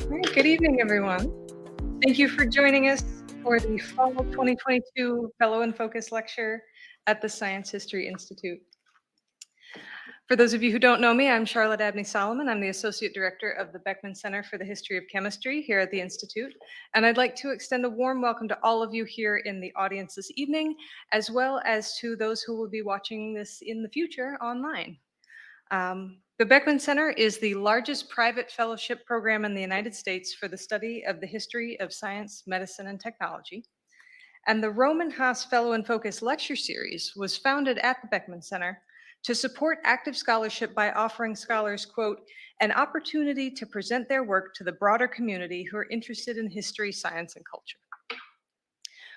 All right, good evening, everyone. Thank you for joining us for the Fall 2022 Fellow in Focus lecture at the Science History Institute. For those of you who don't know me, I'm Charlotte Abney Solomon. I'm the Associate Director of the Beckman Center for the History of Chemistry here at the Institute. And I'd like to extend a warm welcome to all of you here in the audience this evening, as well as to those who will be watching this in the future online. The Beckman Center is the largest private fellowship program in the United States for the study of the history of science, medicine, and technology. And the Roman Haas Fellow in Focus lecture series was founded at the Beckman Center to support active scholarship by offering scholars, quote, an opportunity to present their work to the broader community who are interested in history, science, and culture.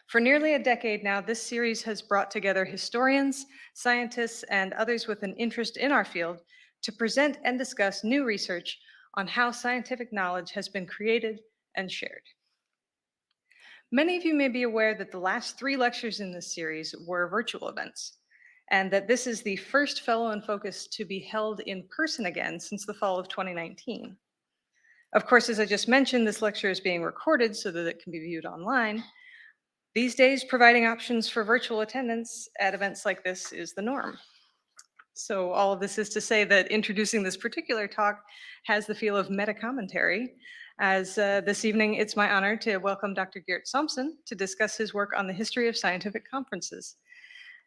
For nearly a decade now, this series has brought together historians, scientists, and others with an interest in our field to present and discuss new research on how scientific knowledge has been created and shared. Many of you may be aware that the last 3 lectures in this series were virtual events, and that this is the first Fellow in Focus to be held in person again since the fall of 2019. Of course, as I just mentioned, this lecture is being recorded so that it can be viewed online. These days, providing options for virtual attendance at events like this is the norm. So all of this is to say that introducing this particular talk has the feel of meta-commentary, as this evening it's my honor to welcome Dr. Geert Somsen to discuss his work on the history of scientific conferences.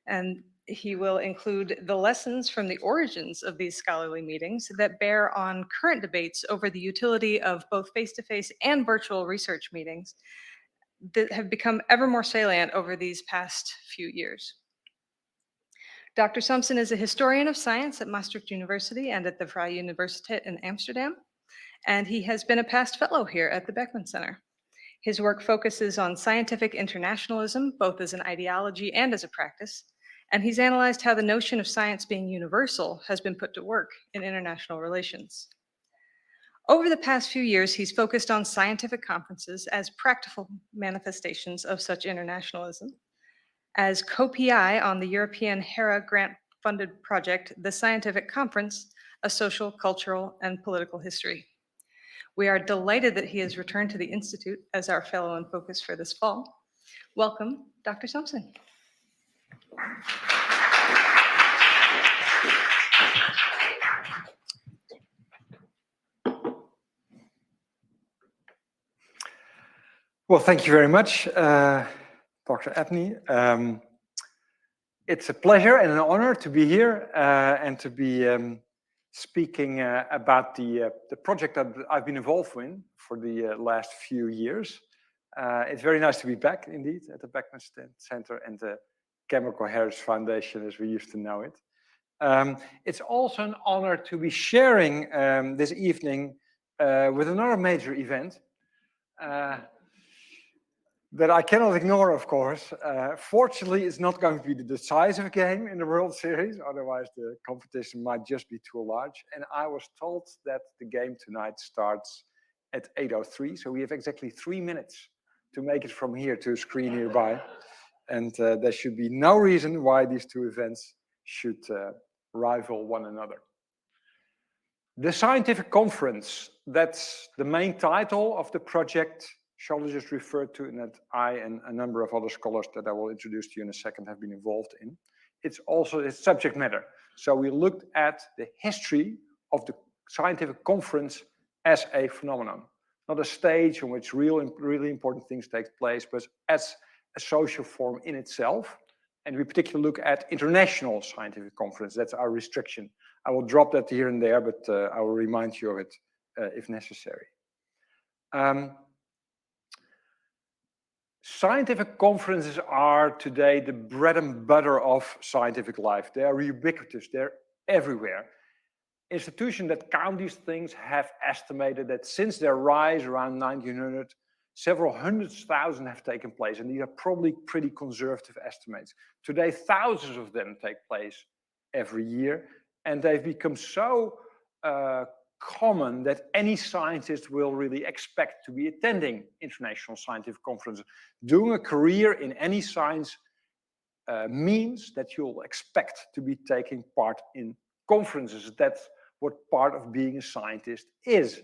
And he will include the lessons from the origins of these scholarly meetings that bear on current debates over the utility of both face-to-face and virtual research meetings that have become ever more salient over these past few years. Dr. Somsen is a historian of science at Maastricht University and at the Vrije Universiteit in Amsterdam, and he has been a past fellow here at the Beckman Center. His work focuses on scientific internationalism, both as an ideology and as a practice, and he's analyzed how the notion of science being universal has been put to work in international relations. Over the past few years, he's focused on scientific conferences as practical manifestations of such internationalism. As co-PI on the European HERA grant-funded project, The Scientific Conference, A Social, Cultural, and Political History. We are delighted that he has returned to the Institute as our Fellow in Focus for this fall. Welcome, Dr. Somsen. Well, thank you very much, Dr. Abney. It's a pleasure and an honor to be here and to be speaking about the project that I've been involved in for the last few years. It's very nice to be back, indeed, at the Beckman Center and the Chemical Heritage Foundation, as we used to know it. It's also an honor to be sharing this evening with another major event that I cannot ignore, of course. Fortunately, it's not going to be the decisive game in the World Series, otherwise the competition might just be too large. And I was told that the game tonight starts at 8:03, so we have exactly 3 minutes to make it from here to a screen nearby. And there should be no reason why these two events should rival one another. The Scientific Conference, that's the main title of the project Charlotte just referred to, and that I and a number of other scholars that I will introduce to you in a second have been involved in. It's also its subject matter. So we looked at the history of the scientific conference as a phenomenon, not a stage on which really important things take place, but as a social form in itself. And we particularly look at international scientific conference. That's our restriction. I will drop that here and there, but I will remind you of it if necessary. Scientific conferences are today the bread and butter of scientific life. They are ubiquitous, they're everywhere. Institutions that count these things have estimated that since their rise around 1900, several hundred thousand have taken place, and these are probably pretty conservative estimates. Today, thousands of them take place every year, and they've become so common that any scientist will really expect to be attending international scientific conferences. Doing a career in any science means that you'll expect to be taking part in conferences. That's what part of being a scientist is.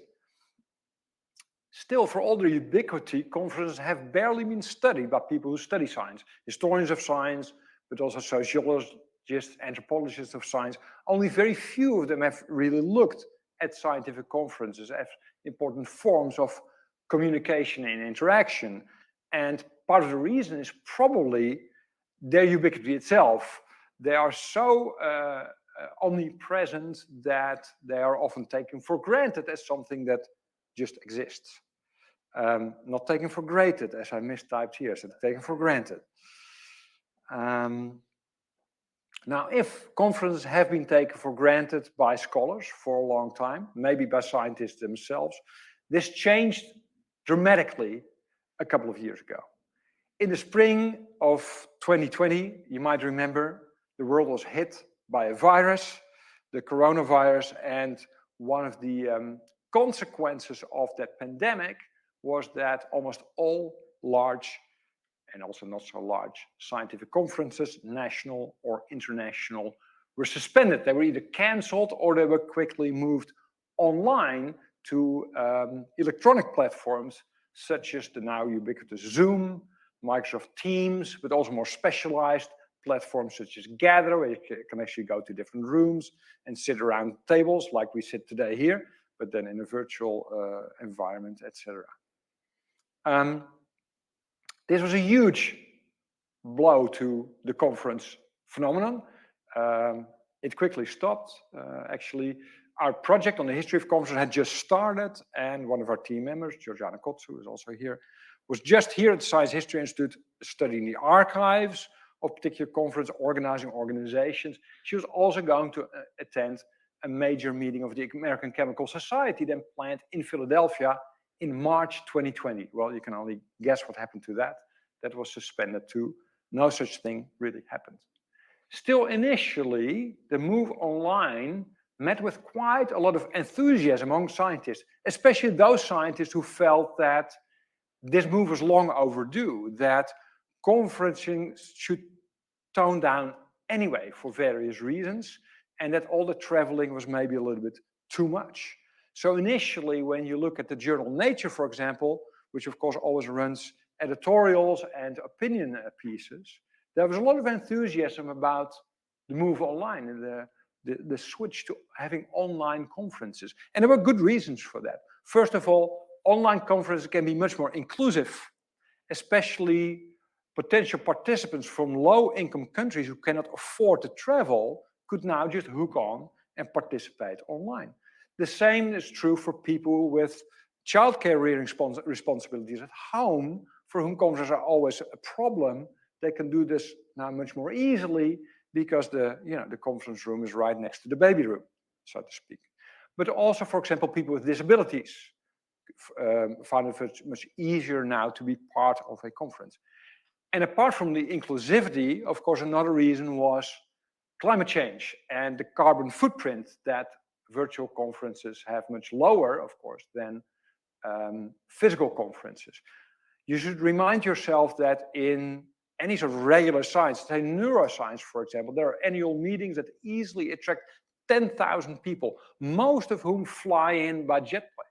Still, for all their ubiquity, conferences have barely been studied by people who study science, historians of science, but also sociologists, anthropologists of science. Only very few of them have really looked at scientific conferences as important forms of communication and interaction. And part of the reason is probably their ubiquity itself. They are so omnipresent that they are often taken for granted as something that just exists. Not taken for granted, as I mistyped here, so taken for granted. Now, if conferences have been taken for granted by scholars for a long time, maybe by scientists themselves, this changed dramatically a couple of years ago. In the spring of 2020, you might remember, the world was hit by a virus, the coronavirus, and one of the consequences of that pandemic was that almost all large and also not so large scientific conferences, national or international, were suspended. They were either cancelled or they were quickly moved online to electronic platforms such as the now ubiquitous Zoom, Microsoft Teams, but also more specialized platforms such as Gather, where you can actually go to different rooms and sit around tables like we sit today here, but then in a virtual environment, etc. This was a huge blow to the conference phenomenon. It quickly stopped. Actually, our project on the history of conferences had just started, and one of our team members, Georgiana Kotz, who is also here, was just here at the Science History Institute studying the archives of particular conference, organizing organizations. She was also going to attend a major meeting of the American Chemical Society, then planned in Philadelphia in March 2020. Well, you can only guess what happened to that. That was suspended too. No such thing really happened. Still, initially, the move online met with quite a lot of enthusiasm among scientists, especially those scientists who felt that this move was long overdue, that conferencing should tone down anyway for various reasons, and that all the traveling was maybe a little bit too much. So initially, when you look at the journal Nature, for example, which of course always runs editorials and opinion pieces, there was a lot of enthusiasm about the move online and the switch to having online conferences. And there were good reasons for that. First of all, online conferences can be much more inclusive, especially potential participants from low-income countries who cannot afford to travel could now just hook on and participate online. The same is true for people with childcare rearing responsibilities at home, for whom conferences are always a problem. They can do this now much more easily because the conference room is right next to the baby room, so to speak. But also, for example, people with disabilities find it much easier now to be part of a conference. And apart from the inclusivity, of course, another reason was climate change and the carbon footprint that virtual conferences have much lower, of course, than physical conferences. You should remind yourself that in any sort of regular science, say neuroscience, for example, there are annual meetings that easily attract 10,000 people, most of whom fly in by jet plane.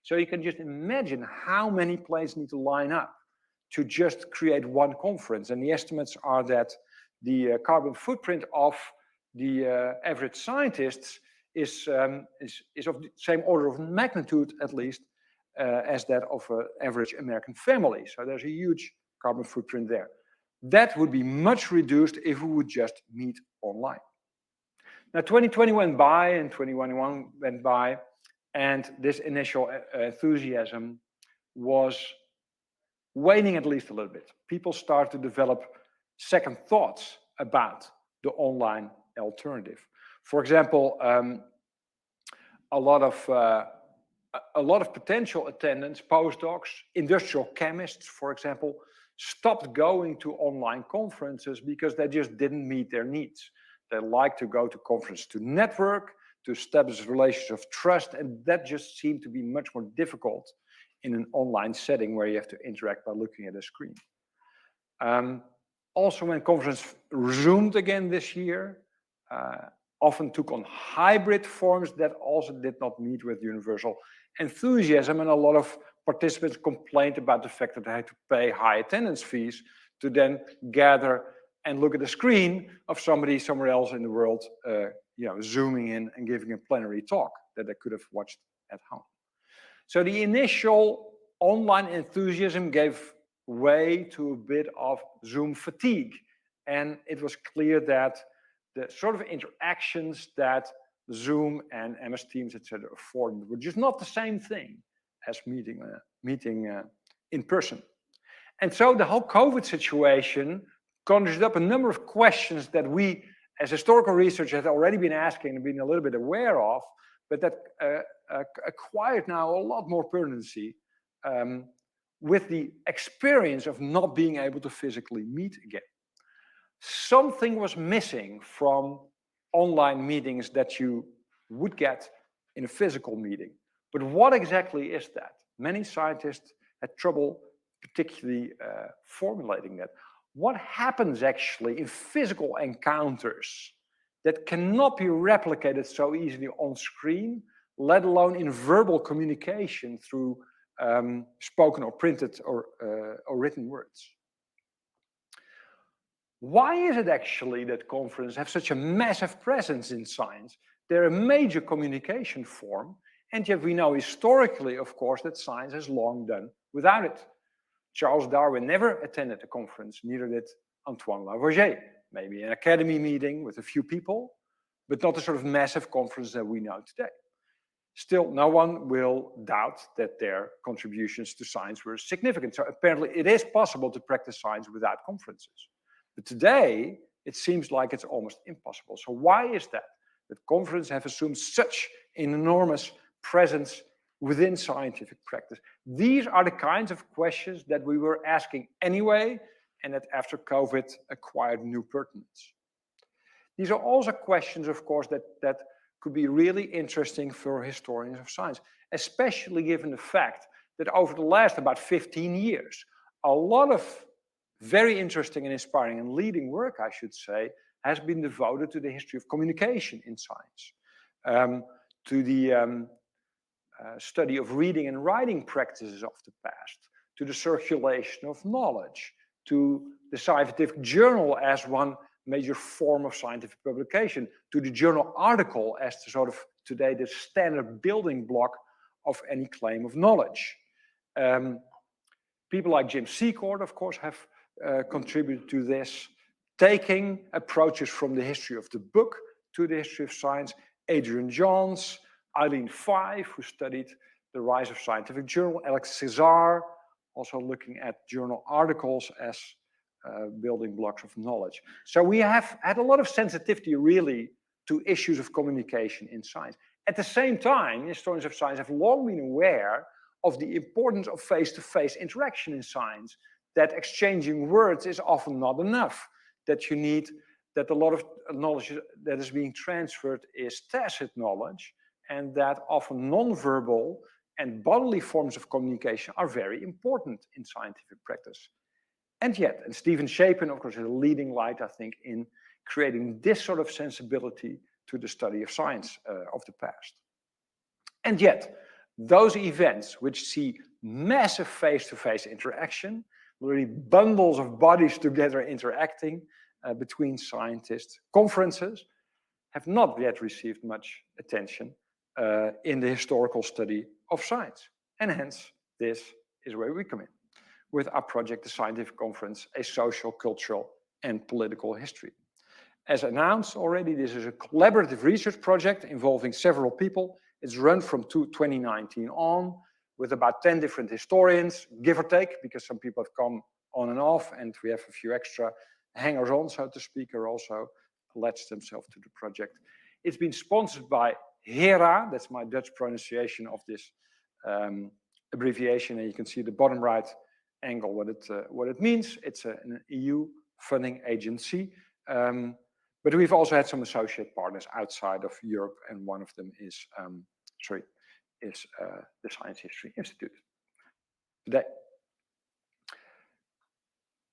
So you can just imagine how many planes need to line up to just create one conference. And the estimates are that the carbon footprint of the average scientists is of the same order of magnitude, at least, as that of an average American family. So there's a huge carbon footprint there. That would be much reduced if we would just meet online. Now, 2020 went by and 2021 went by, and this initial enthusiasm was waning at least a little bit. People start to develop second thoughts about the online alternative. For example, a lot of potential attendants, postdocs, industrial chemists, for example, stopped going to online conferences because they just didn't meet their needs. They like to go to conferences to network, to establish relations of trust, and that just seemed to be much more difficult in an online setting where you have to interact by looking at a screen. Also, when conferences resumed again this year, often took on hybrid forms that also did not meet with universal enthusiasm, and a lot of participants complained about the fact that they had to pay high attendance fees to then gather and look at the screen of somebody somewhere else in the world, zooming in and giving a plenary talk that they could have watched at home. So the initial online enthusiasm gave way to a bit of Zoom fatigue. And it was clear that the sort of interactions that Zoom and MS Teams, etc., afforded were just not the same thing as meeting in person. And so the whole COVID situation conjured up a number of questions that we, as historical researchers, had already been asking and been a little bit aware of, but that acquired now a lot more pertinency with the experience of not being able to physically meet again. Something was missing from online meetings that you would get in a physical meeting. But what exactly is that? Many scientists had trouble particularly formulating that. What happens actually in physical encounters that cannot be replicated so easily on screen, let alone in verbal communication through spoken or printed or written words? Why is it actually that conferences have such a massive presence in science? They're a major communication form, and yet we know historically, of course, that science has long done without it. Charles Darwin never attended a conference, neither did Antoine Lavoisier. Maybe an academy meeting with a few people, but not the sort of massive conference that we know today. Still, no one will doubt that their contributions to science were significant. So apparently it is possible to practice science without conferences. But today, it seems like it's almost impossible. So why is that? That conferences have assumed such an enormous presence within scientific practice. These are the kinds of questions that we were asking anyway, and that after COVID acquired new pertinence. These are also questions, of course, that could be really interesting for historians of science, especially given the fact that over the last about 15 years, a lot of very interesting and inspiring and leading work, I should say, has been devoted to the history of communication in science, to the study of reading and writing practices of the past, to the circulation of knowledge, to the scientific journal as one major form of scientific publication, to the journal article as the sort of today the standard building block of any claim of knowledge. People like Jim Secord, of course, have contributed to this, taking approaches from the history of the book to the history of science. Adrian Johns, Eileen Five, who studied the rise of scientific journal, Alex Cesar, also looking at journal articles as building blocks of knowledge. So we have had a lot of sensitivity really to issues of communication in science. At the same time, historians of science have long been aware of the importance of face-to-face interaction in science, that exchanging words is often not enough, that you need, that a lot of knowledge that is being transferred is tacit knowledge, and that often non-verbal and bodily forms of communication are very important in scientific practice. And yet, and Stephen Shapin, of course, is a leading light, I think, in creating this sort of sensibility to the study of science of the past. And yet, those events which see massive face-to-face interaction, really bundles of bodies together interacting between scientists, conferences, have not yet received much attention in the historical study of science. And hence, this is where we come in, with our project, the Scientific Conference, a Social, Cultural, and Political History. As announced already, this is a collaborative research project involving several people. It's run from 2019 on, with about 10 different historians, give or take, because some people have come on and off, and we have a few extra hangers-on, so to speak, who also pledged themselves to the project. It's been sponsored by HERA, that's my Dutch pronunciation of this abbreviation, and you can see the bottom right angle what it means. It's an EU funding agency, but we've also had some associate partners outside of Europe, and one of them is the Science History Institute. Today,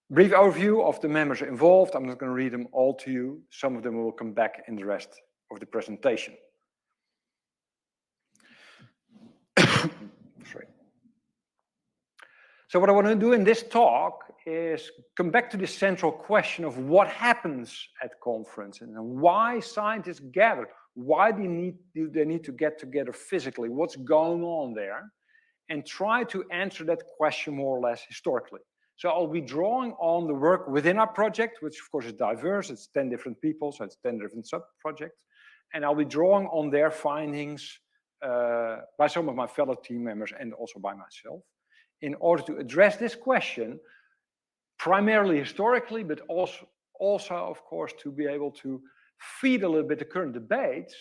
brief overview of the members involved. I'm not going to read them all to you. Some of them will come back in the rest of the presentation. Sorry. So what I want to do in this talk is come back to the central question of what happens at conferences and why scientists gather. Why do they need to get together physically? What's going on there? And try to answer that question more or less historically. So I'll be drawing on the work within our project, which of course is diverse. It's 10 different people, so it's 10 different sub-projects. And I'll be drawing on their findings by some of my fellow team members and also by myself in order to address this question primarily historically, but also of course, to be able to feed a little bit the current debates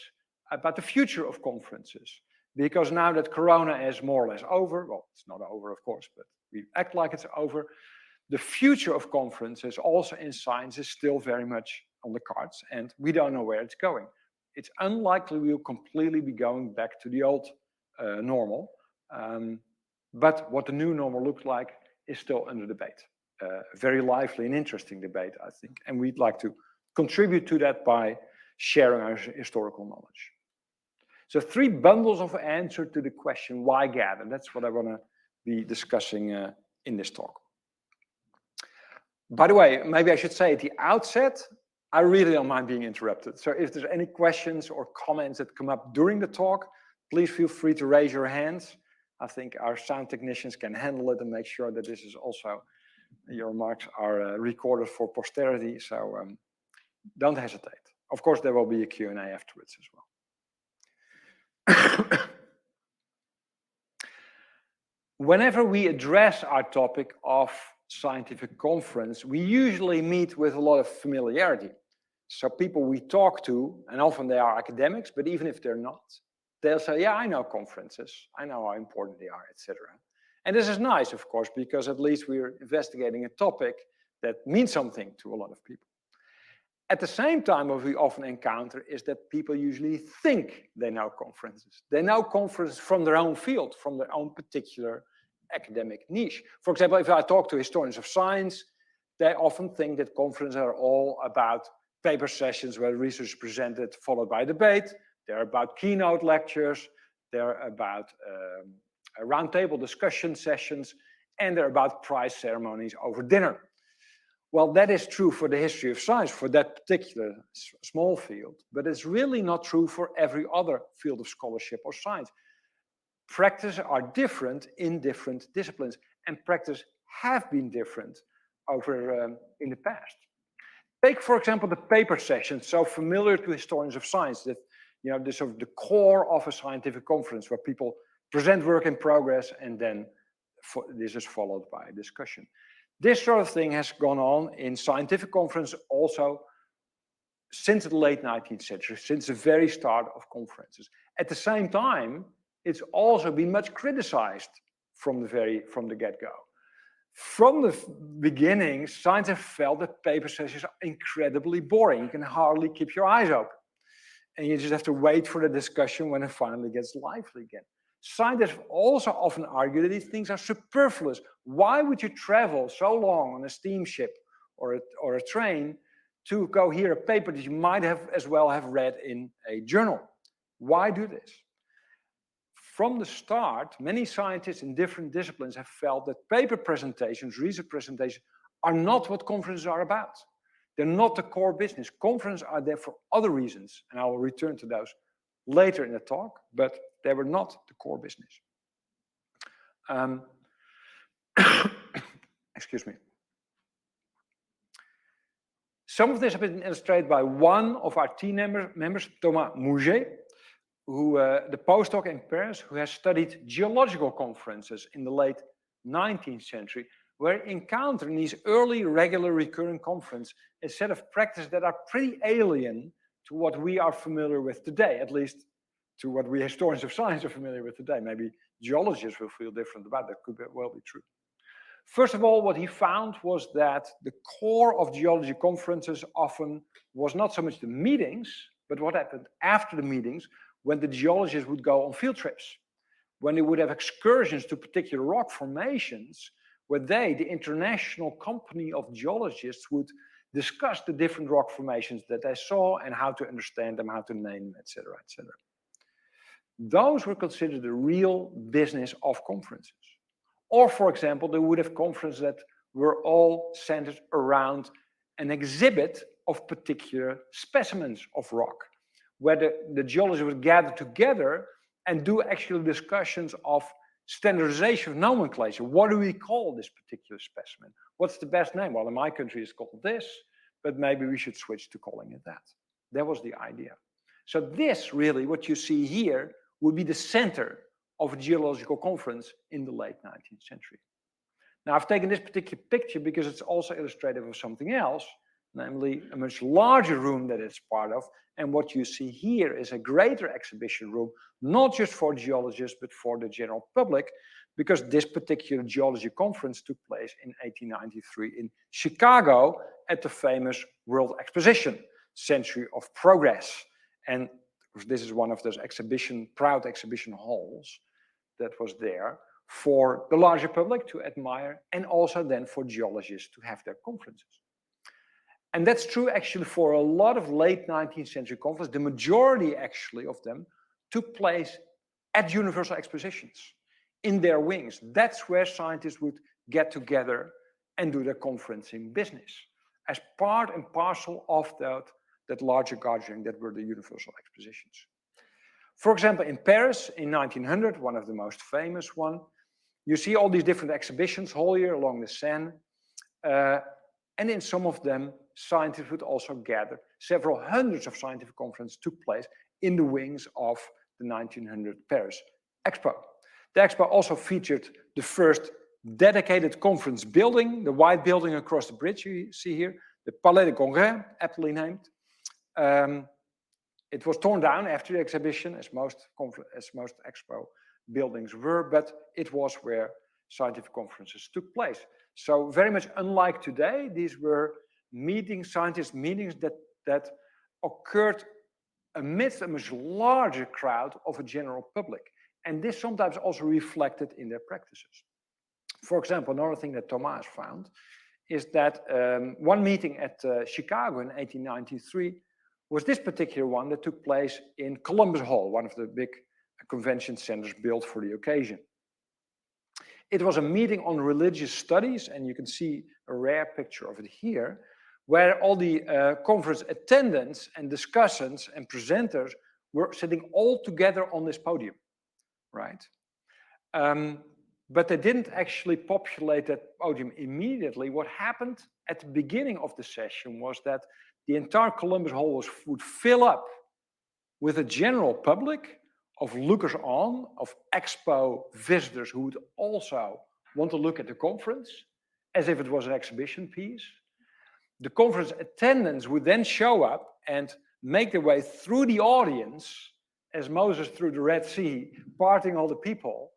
about the future of conferences. Because now that Corona is more or less over, well, it's not over, of course, but we act like it's over, the future of conferences also in science is still very much on the cards, and we don't know where it's going. It's unlikely we'll completely be going back to the old normal, but what the new normal looks like is still under debate. Very lively and interesting debate, I think, and we'd like to contribute to that by sharing our historical knowledge. So 3 bundles of answer to the question, why gather? That's what I want to be discussing in this talk. By the way, maybe I should say at the outset, I really don't mind being interrupted. So if there's any questions or comments that come up during the talk, please feel free to raise your hands. I think our sound technicians can handle it and make sure that this is also, your remarks are recorded for posterity. So don't hesitate. Of course, there will be a Q&A afterwards as well. Whenever we address our topic of scientific conference, we usually meet with a lot of familiarity. So people we talk to, and often they are academics, but even if they're not, they'll say, yeah, I know conferences, I know how important they are, etc. And this is nice, of course, because at least we're investigating a topic that means something to a lot of people. At the same time, what we often encounter is that people usually think they know conferences. They know conferences from their own field, from their own particular academic niche. For example, if I talk to historians of science, they often think that conferences are all about paper sessions where research is presented, followed by debate. They're about keynote lectures. They're about roundtable discussion sessions, and they're about prize ceremonies over dinner. Well, that is true for the history of science, for that particular small field, but it's really not true for every other field of scholarship or science. Practices are different in different disciplines, and practice have been different over in the past. Take, for example, the paper session, so familiar to historians of science, that this sort of the core of a scientific conference where people present work in progress, and then this is followed by a discussion. This sort of thing has gone on in scientific conference also since the late 19th century, since the very start of conferences. At the same time, it's also been much criticized from the get-go. From the beginning, scientists have felt that paper sessions are incredibly boring. You can hardly keep your eyes open. And you just have to wait for the discussion when it finally gets lively again. Scientists also often argue that these things are superfluous. Why would you travel so long on a steamship or a train to go hear a paper that you might have as well have read in a journal? Why do this? From the start, many scientists in different disciplines have felt that paper presentations, research presentations, are not what conferences are about. They're not the core business. Conferences are there for other reasons, and I will return to those later in the talk, but they were not the core business. Excuse me. Some of this has been illustrated by one of our team members, Thomas Mouget, who the postdoc in Paris, who has studied geological conferences in the late 19th century, where encountering these early regular recurring conferences a set of practices that are pretty alien to what we are familiar with today, at least to what we historians of science are familiar with today. Maybe geologists will feel different about that. Could well be true. First of all, what he found was that the core of geology conferences often was not so much the meetings, but what happened after the meetings when the geologists would go on field trips, when they would have excursions to particular rock formations, where they, the international company of geologists, would discuss the different rock formations that they saw and how to understand them, how to name them, etc., etc. Those were considered the real business of conferences. Or, for example, they would have conferences that were all centered around an exhibit of particular specimens of rock, where the geologists would gather together and do actual discussions of standardization of nomenclature. What do we call this particular specimen? What's the best name? Well, in my country it's called this, but maybe we should switch to calling it that. That was the idea. So this really, what you see here, would be the center of a geological conference in the late 19th century. Now, I've taken this particular picture because it's also illustrative of something else, namely a much larger room that it's part of. And what you see here is a greater exhibition room, not just for geologists, but for the general public, because this particular geology conference took place in 1893 in Chicago at the famous World Exposition, Century of Progress. And this is one of those proud exhibition halls that was there for the larger public to admire, and also then for geologists to have their conferences. And that's true actually for a lot of late 19th century conferences. The majority actually of them took place at Universal Expositions, in their wings. That's where scientists would get together and do their conferencing business, as part and parcel of that larger gathering that were the Universal Expositions. For example, in Paris in 1900, one of the most famous one, you see all these different exhibitions all year along the Seine. And in some of them, scientists would also gather. Several hundreds of scientific conferences took place in the wings of the 1900 Paris Expo. The Expo also featured the first dedicated conference building, the white building across the bridge you see here, the Palais de Congrès, aptly named. It was torn down after the exhibition, as most Expo buildings were, but it was where scientific conferences took place. So very much unlike today, these were scientist meetings that occurred amidst a much larger crowd of a general public. And this sometimes also reflected in their practices. For example, another thing that Thomas found is that one meeting at Chicago in 1893 was this particular one that took place in Columbus Hall, one of the big convention centers built for the occasion. It was a meeting on religious studies, and you can see a rare picture of it here, where all the conference attendants and discussants and presenters were sitting all together on this podium, right? But they didn't actually populate that podium immediately. What happened at the beginning of the session was that the entire Columbus Hall would fill up with a general public of lookers-on, of Expo visitors who would also want to look at the conference as if it was an exhibition piece. The conference attendants would then show up and make their way through the audience as Moses through the Red Sea, parting all the people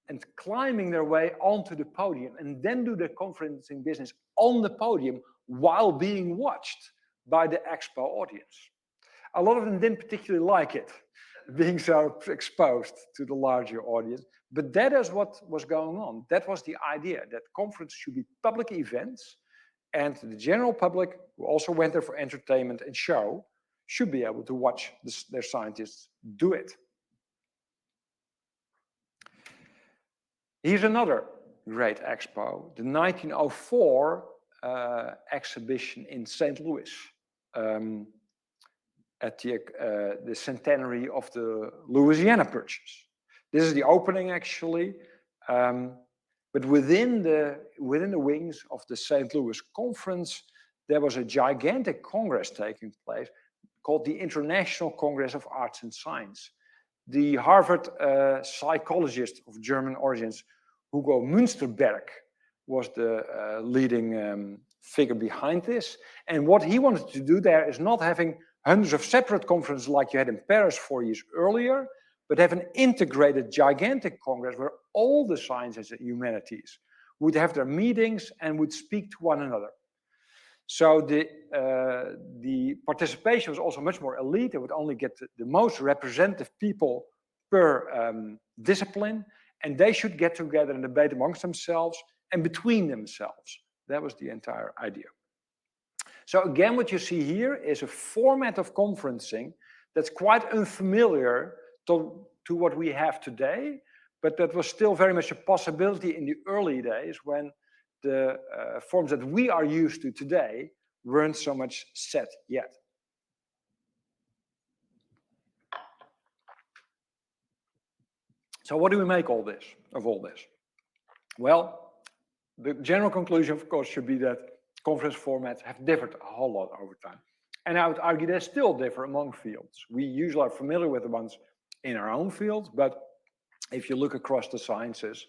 and climbing their way onto the podium, and then do their conferencing business on the podium while being watched by the Expo audience. A lot of them didn't particularly like it, being so exposed to the larger audience, but that is what was going on. That was the idea, that conferences should be public events, and the general public, who also went there for entertainment and show, should be able to watch their scientists do it. Here's another great expo, the 1904 exhibition in St. Louis at the centenary of the Louisiana Purchase. This is the opening, actually, but within the wings of the St. Louis Conference, there was a gigantic congress taking place called the International Congress of Arts and Science. The Harvard psychologist of German origins, Hugo Münsterberg, was the leading figure behind this. And what he wanted to do there is not having hundreds of separate conferences like you had in Paris 4 years earlier, but have an integrated, gigantic congress where all the sciences and humanities would have their meetings and would speak to one another. So the participation was also much more elite. It would only get the most representative people per discipline, and they should get together and debate amongst themselves and between themselves. That was the entire idea. So again, what you see here is a format of conferencing that's quite unfamiliar to what we have today, but that was still very much a possibility in the early days when the forms that we are used to today weren't so much set yet. So what do we make of all this? Well, the general conclusion, of course, should be that conference formats have differed a whole lot over time. And I would argue they still differ among fields. We usually are familiar with the ones in our own field, but if you look across the sciences,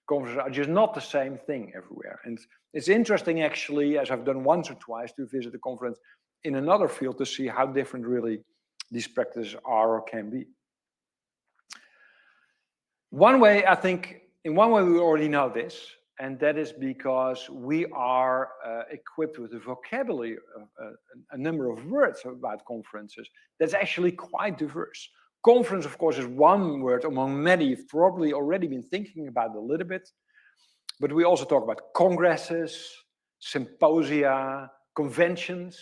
conferences are just not the same thing everywhere. And it's interesting, actually, as I've done once or twice, to visit a conference in another field to see how different really these practices are or can be. One way, I think, in one way we already know this, and that is because we are equipped with a vocabulary, a number of words about conferences that's actually quite diverse. Conference, of course, is one word among many you've probably already been thinking about a little bit, but we also talk about congresses, symposia, conventions,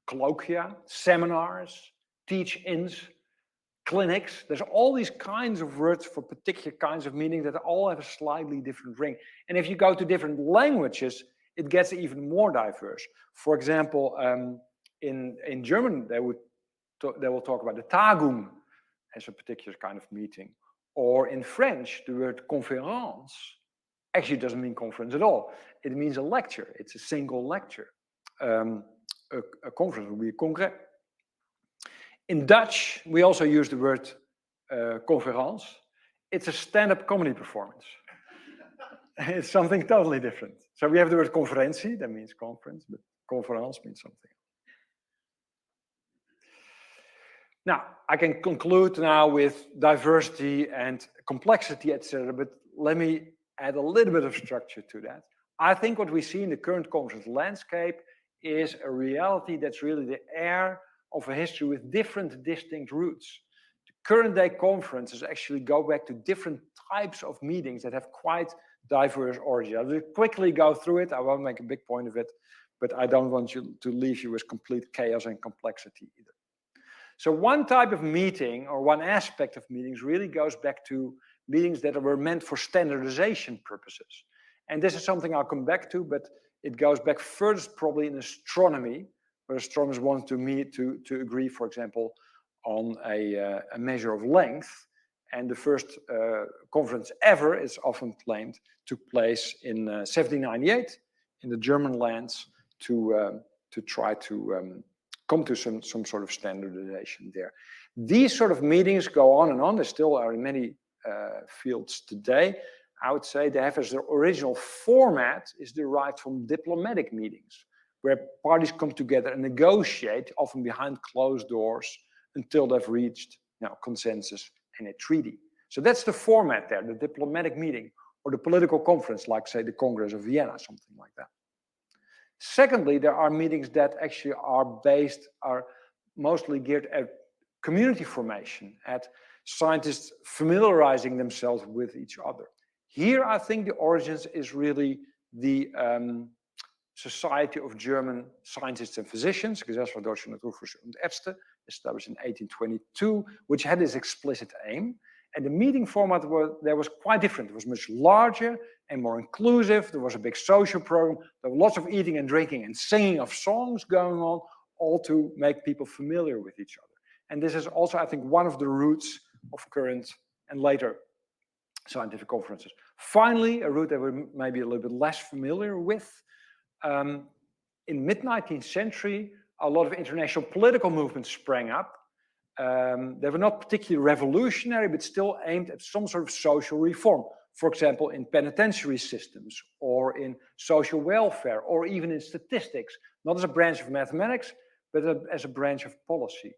colloquia, seminars, teach-ins, clinics. There's all these kinds of words for particular kinds of meetings that all have a slightly different ring. And if you go to different languages, it gets even more diverse. For example, in German, they will talk about the Tagung as a particular kind of meeting. Or in French, the word conférence actually doesn't mean conference at all. It means a lecture. It's a single lecture. A conference would be a congrès. In Dutch, we also use the word conference. It's a stand-up comedy performance. It's something totally different. So we have the word conferentie, that means conference, but conference means something. Now, I can conclude now with diversity and complexity, etc., but let me add a little bit of structure to that. I think what we see in the current conference landscape is a reality that's really the heir of a history with different distinct roots. The current day conferences actually go back to different types of meetings that have quite diverse origins. I'll just quickly go through it. I won't make a big point of it, but I don't want you to leave you with complete chaos and complexity either. So one type of meeting or one aspect of meetings really goes back to meetings that were meant for standardization purposes. And this is something I'll come back to, but it goes back first probably in astronomy, where astronomers want to meet to agree, for example, on a measure of length. And the first conference ever, is often claimed, took place in 1798 in the German lands to try to come to some sort of standardization there. These sort of meetings go on and on. They still are in many fields today. I would say they have as their original format is derived from diplomatic meetings, where parties come together and negotiate, often behind closed doors, until they've reached consensus and a treaty. So that's the format there, the diplomatic meeting, or the political conference, like, say, the Congress of Vienna, something like that. Secondly, there are meetings that actually are mostly geared at community formation, at scientists familiarizing themselves with each other. Here, I think the origins is really the Society of German Scientists and Physicians, Gesellschaft Deutscher Naturforscher und Ärzte, established in 1822, which had this explicit aim. And the meeting format was quite different. It was much larger and more inclusive. There was a big social program. There was lots of eating and drinking and singing of songs going on, all to make people familiar with each other. And this is also, I think, one of the roots of current and later scientific conferences. Finally, a route that we're maybe a little bit less familiar with. In mid-19th century, a lot of international political movements sprang up. They were not particularly revolutionary, but still aimed at some sort of social reform. For example, in penitentiary systems, or in social welfare, or even in statistics, not as a branch of mathematics, but as a branch of policy.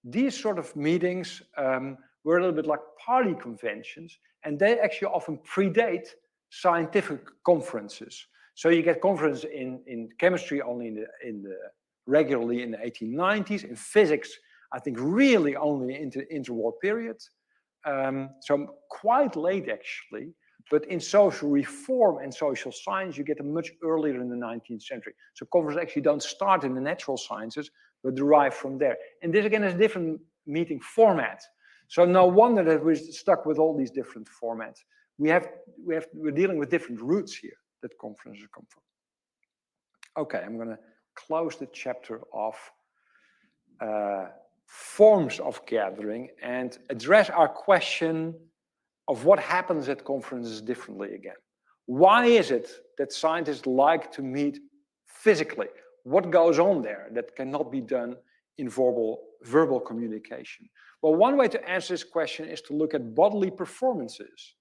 These sort of meetings were a little bit like party conventions, and they actually often predate scientific conferences. So you get conferences in chemistry only regularly in the 1890s, in physics, I think really only into interwar period. So quite late actually, but in social reform and social science, you get them much earlier in the 19th century. So conferences actually don't start in the natural sciences, but derive from there. And this again is a different meeting format. So no wonder that we're stuck with all these different formats. We're dealing with different roots here that conferences come from. Okay, I'm going to close the chapter of forms of gathering and address our question of what happens at conferences differently again. Why is it that scientists like to meet physically? What goes on there that cannot be done in verbal communication? Well, one way to answer this question is to look at bodily performances,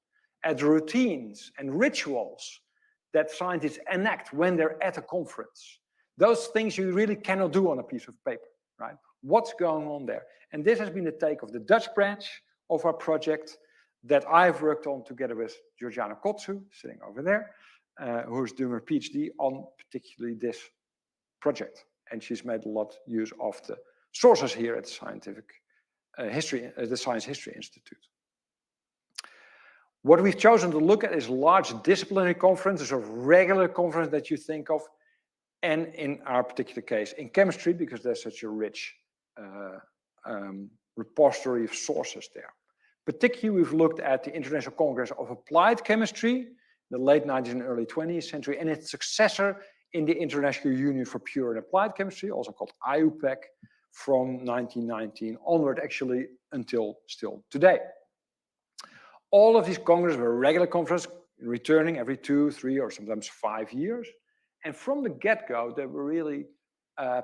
at routines and rituals that scientists enact when they're at a conference. Those things you really cannot do on a piece of paper, right? What's going on there? And this has been the take of the Dutch branch of our project that I've worked on together with Georgiana Kotsu, sitting over there, who's doing her PhD on particularly this project. And she's made a lot use of the sources here at the Science History Institute. What we've chosen to look at is large disciplinary conferences or regular conference that you think of, and in our particular case, in chemistry, because there's such a rich repository of sources there. Particularly, we've looked at the International Congress of Applied Chemistry in the late 19th and early 20th century, and its successor in the International Union for Pure and Applied Chemistry, also called IUPAC, from 1919 onward, actually, until still today. All of these congresses were regular conferences, returning every 2, 3, or sometimes 5 years. And from the get-go, they were really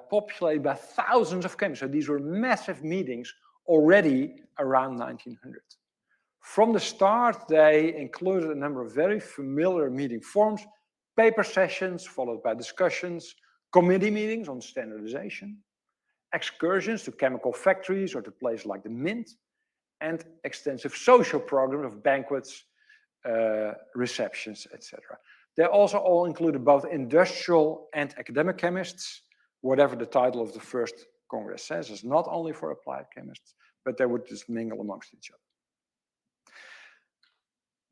populated by thousands of chemists. So these were massive meetings already around 1900. From the start, they included a number of very familiar meeting forms, paper sessions followed by discussions, committee meetings on standardization, excursions to chemical factories or to places like the Mint, and extensive social programs of banquets, receptions, etc. They also all included both industrial and academic chemists, whatever the title of the first Congress says. It's not only for applied chemists, but they would just mingle amongst each other.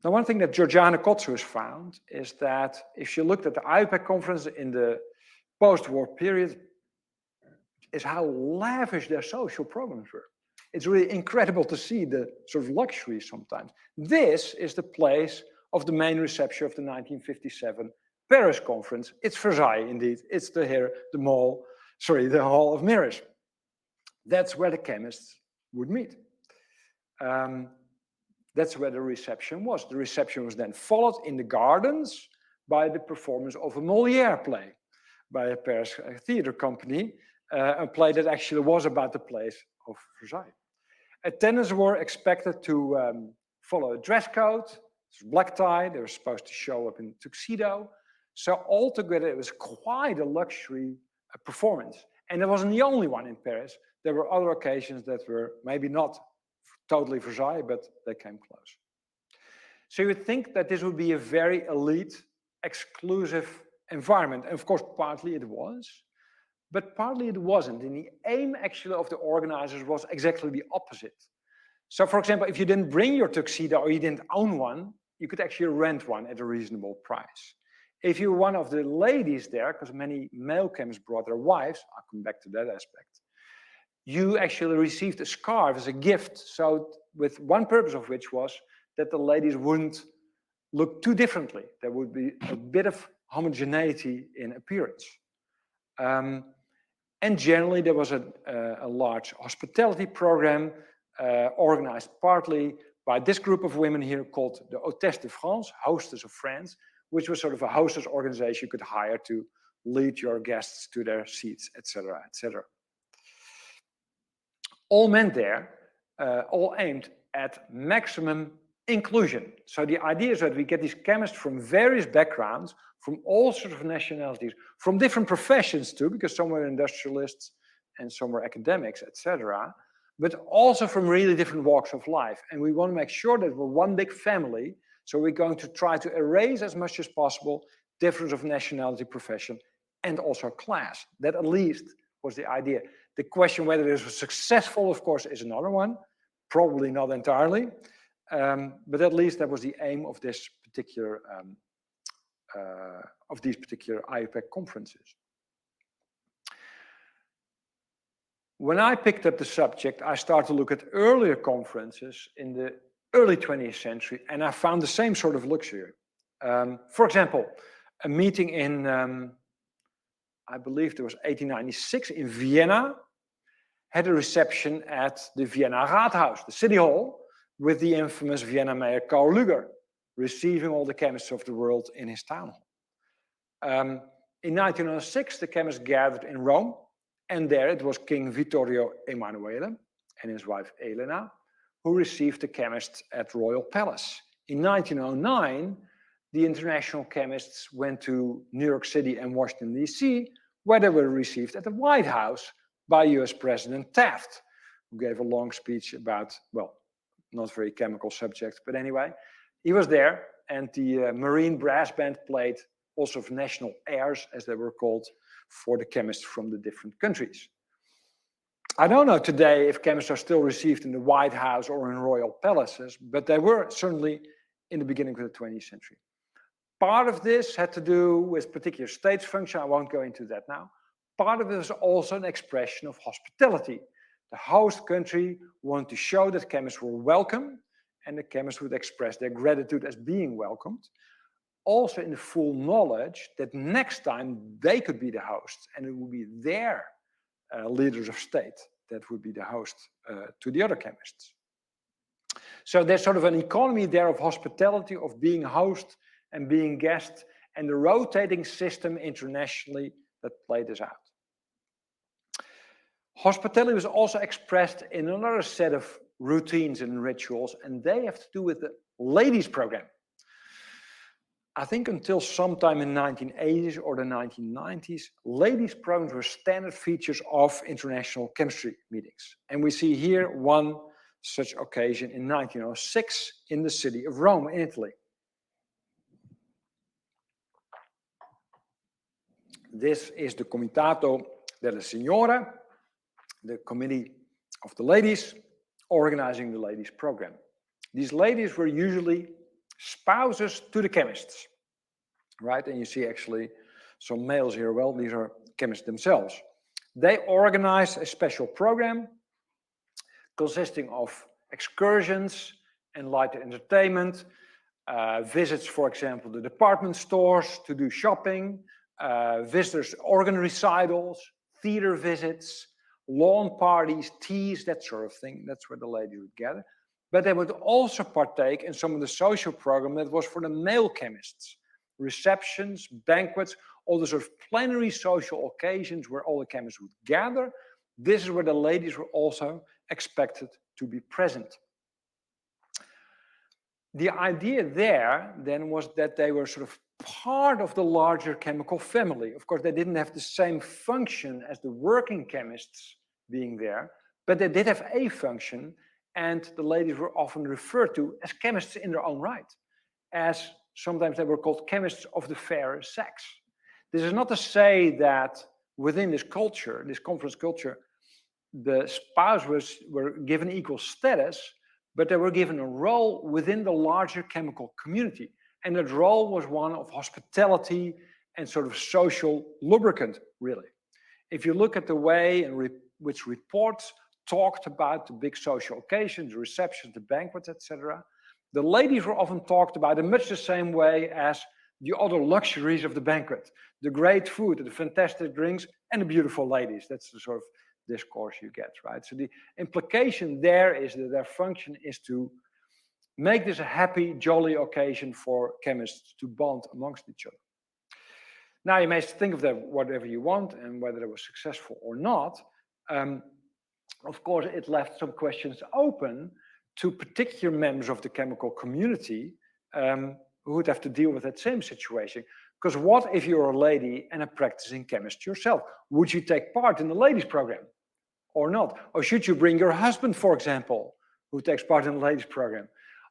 Now, one thing that Georgiana Kotsu has found is that if you looked at the IUPAC conference in the post-war period, is how lavish their social programs were. It's really incredible to see the sort of luxury sometimes. This is the place of the main reception of the 1957 Paris conference. It's Versailles, indeed. It's the Hall of Mirrors. That's where the chemists would meet. That's where the reception was. The reception was then followed in the gardens by the performance of a Molière play by a Paris theater company, a play that actually was about the place of Versailles. Attendants were expected to follow a dress code, black tie, they were supposed to show up in tuxedo. So altogether, it was quite a luxury performance. And it wasn't the only one in Paris. There were other occasions that were maybe not totally Versailles, but they came close. So you would think that this would be a very elite, exclusive environment. And of course, partly it was, but partly it wasn't. And the aim actually of the organizers was exactly the opposite. So for example, if you didn't bring your tuxedo or you didn't own one, you could actually rent one at a reasonable price. If you were one of the ladies there, because many male chemists brought their wives, I'll come back to that aspect, you actually received a scarf as a gift. So with one purpose of which was that the ladies wouldn't look too differently. There would be a bit of homogeneity in appearance. And generally, there was a large hospitality program organized partly by this group of women here called the Hôtesse de France, Hostess of France, which was sort of a hostess organization you could hire to lead your guests to their seats, etc., etc. All meant there, all aimed at maximum inclusion. So the idea is that we get these chemists from various backgrounds, from all sorts of nationalities, from different professions too, because some were industrialists and some were academics, etc., but also from really different walks of life. And we want to make sure that we're one big family. So we're going to try to erase as much as possible difference of nationality, profession, and also class. That at least was the idea. The question whether this was successful, of course, is another one. Probably not entirely, but at least that was the aim of this particular of these particular IUPAC conferences. When I picked up the subject, I started to look at earlier conferences in the early 20th century, and I found the same sort of luxury. For example, a meeting in, I believe it was 1896 in Vienna, had a reception at the Vienna Rathaus, the city hall, with the infamous Vienna mayor Karl Lueger, receiving all the chemists of the world in his town hall. In 1906, the chemists gathered in Rome, and there it was King Vittorio Emanuele and his wife Elena who received the chemists at Royal Palace. In 1909, the international chemists went to New York City and Washington, D.C., where they were received at the White House by US President Taft, who gave a long speech about, well, not very chemical subjects, but anyway, he was there, and the Marine Brass Band played also of national airs, as they were called, for the chemists from the different countries. I don't know today if chemists are still received in the White House or in royal palaces, but they were certainly in the beginning of the 20th century. Part of this had to do with particular states function. I won't go into that now. Part of it was also an expression of hospitality. The host country wanted to show that chemists were welcome, and the chemists would express their gratitude as being welcomed, also in the full knowledge that next time they could be the hosts, and it would be their leaders of state that would be the host to the other chemists. So there's sort of an economy there of hospitality, of being host and being guest, and the rotating system internationally that played this out. Hospitality was also expressed in another set of routines and rituals, and they have to do with the ladies' program. I think until sometime in the 1980s or the 1990s, ladies' programs were standard features of international chemistry meetings. And we see here one such occasion in 1906 in the city of Rome in Italy. This is the Comitato delle Signore, the committee of the ladies, organizing the ladies' program. These ladies were usually spouses to the chemists, right? And you see actually some males here. Well, these are chemists themselves. They organized a special program consisting of excursions and light entertainment, visits, for example, the department stores to do shopping, visitors' organ recitals, theater visits, lawn parties, teas, that sort of thing. That's where the ladies would gather. But they would also partake in some of the social program that was for the male chemists. Receptions, banquets, all the sort of plenary social occasions where all the chemists would gather. This is where the ladies were also expected to be present. The idea there then was that they were sort of part of the larger chemical family. Of course, they didn't have the same function as the working chemists being there, but they did have a function, and the ladies were often referred to as chemists in their own right, as sometimes they were called chemists of the fairer sex. This is not to say that within this culture, this conference culture, the spouses were given equal status, but they were given a role within the larger chemical community. And that role was one of hospitality and sort of social lubricant, really. If you look at the way in which reports talked about the big social occasions, the receptions, the banquets, etc., the ladies were often talked about in much the same way as the other luxuries of the banquet. The great food, the fantastic drinks, and the beautiful ladies. That's the sort of discourse you get, right? So the implication there is that their function is to make this a happy, jolly occasion for chemists to bond amongst each other. Now, you may think of that whatever you want and whether it was successful or not. Of course, it left some questions open to particular members of the chemical community who would have to deal with that same situation. Because what if you're a lady and a practicing chemist yourself? Would you take part in the ladies' program or not? Or should you bring your husband, for example, who takes part in the ladies' program?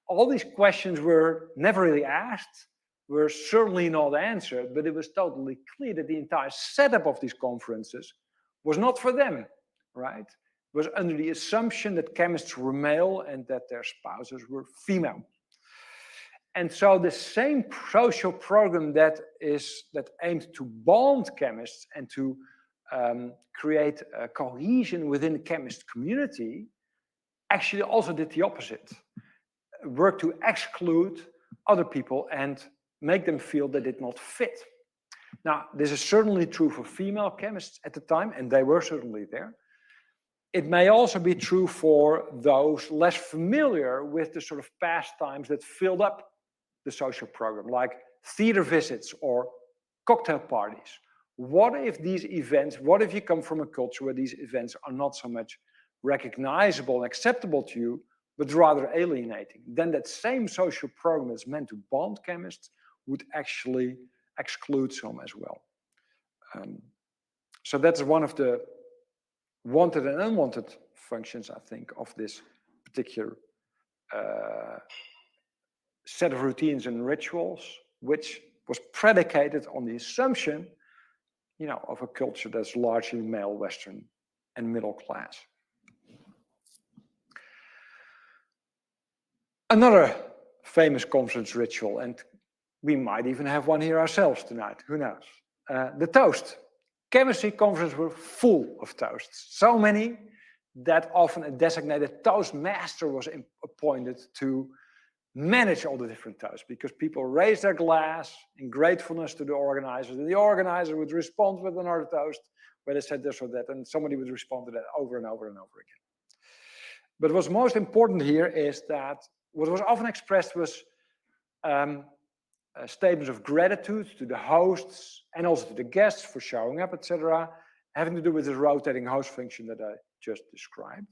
All these questions were never really asked, were certainly not answered, but it was totally clear that the entire setup of these conferences was not for them, right? It was under the assumption that chemists were male and that their spouses were female. And so the same social program that aimed to bond chemists and to create a cohesion within the chemist community, actually also did the opposite. Work to exclude other people and make them feel they did not fit. Now, this is certainly true for female chemists at the time, and they were certainly there. It may also be true for those less familiar with the sort of pastimes that filled up the social program, like theater visits or cocktail parties. What if these events, what if you come from a culture where these events are not so much recognizable and acceptable to you, but rather alienating? Then that same social program that's meant to bond chemists would actually exclude some as well. So that's one of the wanted and unwanted functions, I think, of this particular set of routines and rituals, which was predicated on the assumption, of a culture that's largely male, Western, and middle class. Another famous conference ritual, and we might even have one here ourselves tonight, who knows? The toast. Chemistry conferences were full of toasts, so many that often a designated toastmaster was appointed to manage all the different toasts, because people raised their glass in gratefulness to the organizers, and the organizer would respond with another toast where they said this or that, and somebody would respond to that over and over and over again. But what's most important here is that what was often expressed was statements of gratitude to the hosts and also to the guests for showing up, etc., having to do with this rotating host function that I just described.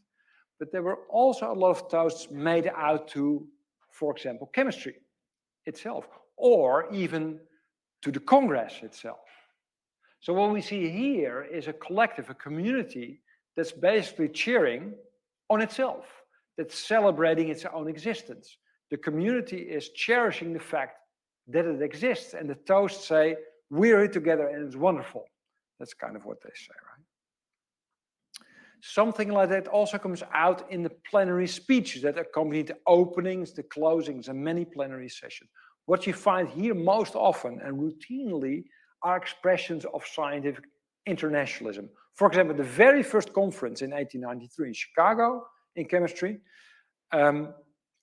But there were also a lot of toasts made out to, for example, chemistry itself, or even to the Congress itself. So what we see here is a collective, a community that's basically cheering on itself, that's celebrating its own existence. The community is cherishing the fact that it exists, and the toasts say, we're here together and it's wonderful. That's kind of what they say, right? Something like that also comes out in the plenary speeches that accompany the openings, the closings, and many plenary sessions. What you find here most often and routinely are expressions of scientific internationalism. For example, the very first conference in 1893 in Chicago in chemistry,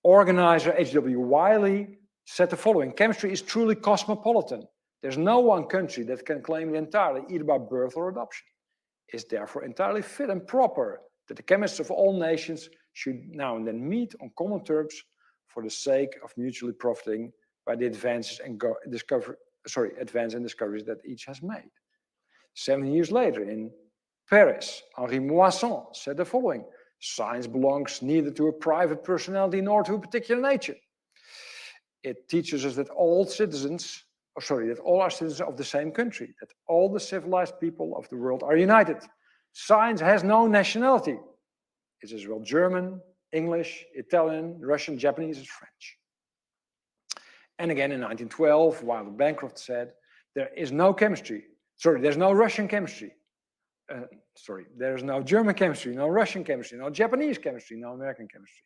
organizer H.W. Wiley said the following: chemistry is truly cosmopolitan. There's no one country that can claim it entirely, either by birth or adoption. It's therefore entirely fit and proper that the chemists of all nations should now and then meet on common terms for the sake of mutually profiting by the advances and discoveries that each has made. 7 years later in Paris, Henri Moissan said the following: science belongs neither to a private personality nor to a particular nature. It teaches us that all are citizens of the same country, that all the civilized people of the world are united. Science has no nationality. It's as well German, English, Italian, Russian, Japanese, as French. And again in 1912, Wilder Bancroft said, there's no Russian chemistry. There's no German chemistry, no Russian chemistry, no Japanese chemistry, no American chemistry.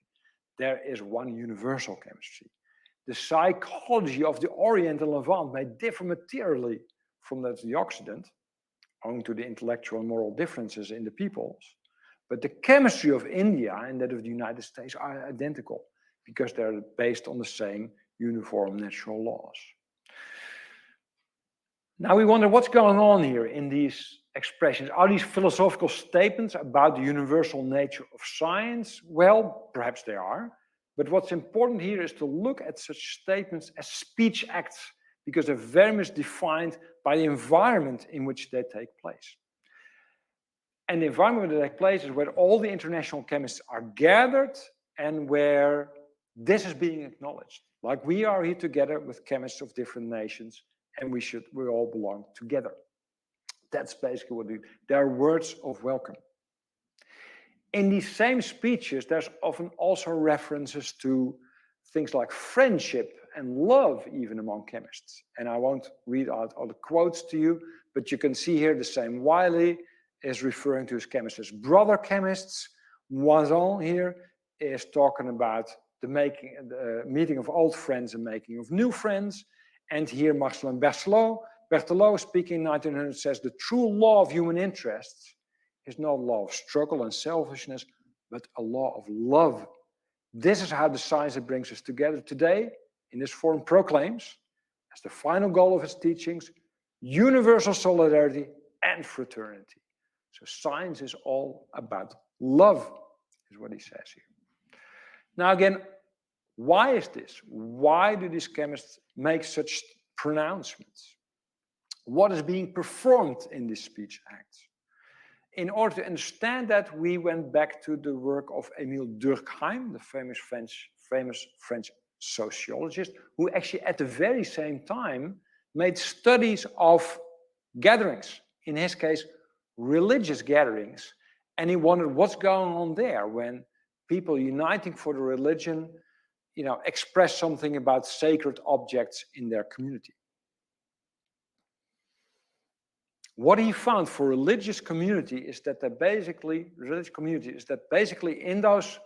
There is one universal chemistry. The psychology of the Orient and Levant may differ materially from that of the Occident, owing to the intellectual and moral differences in the peoples. But the chemistry of India and that of the United States are identical, because they're based on the same uniform natural laws. Now we wonder what's going on here in these expressions. Are these philosophical statements about the universal nature of science? Well, perhaps they are. But what's important here is to look at such statements as speech acts, because they're very much defined by the environment in which they take place. And the environment where they take place is where all the international chemists are gathered and where this is being acknowledged. Like we are here together with chemists of different nations, and we all belong together. That's basically what we do. There are words of welcome. In these same speeches, there's often also references to things like friendship and love, even among chemists. And I won't read out all the quotes to you, but you can see here the same Wiley is referring to his chemists as brother chemists. Moissan here is talking about the meeting of old friends and making of new friends. And here Marcelin Bercelot Berthelot, speaking in 1900, says the true law of human interests is not a law of struggle and selfishness, but a law of love. This is how the science that brings us together today in this forum proclaims, as the final goal of its teachings, universal solidarity and fraternity. So science is all about love, is what he says here. Now again, why is this? Why do these chemists make such pronouncements? What is being performed in these speech acts? In order to understand that, we went back to the work of Émile Durkheim, the famous French sociologist, who actually at the very same time made studies of gatherings, in his case, religious gatherings. And he wondered what's going on there when people uniting for the religion, express something about sacred objects in their community. What he found for religious community is that basically in those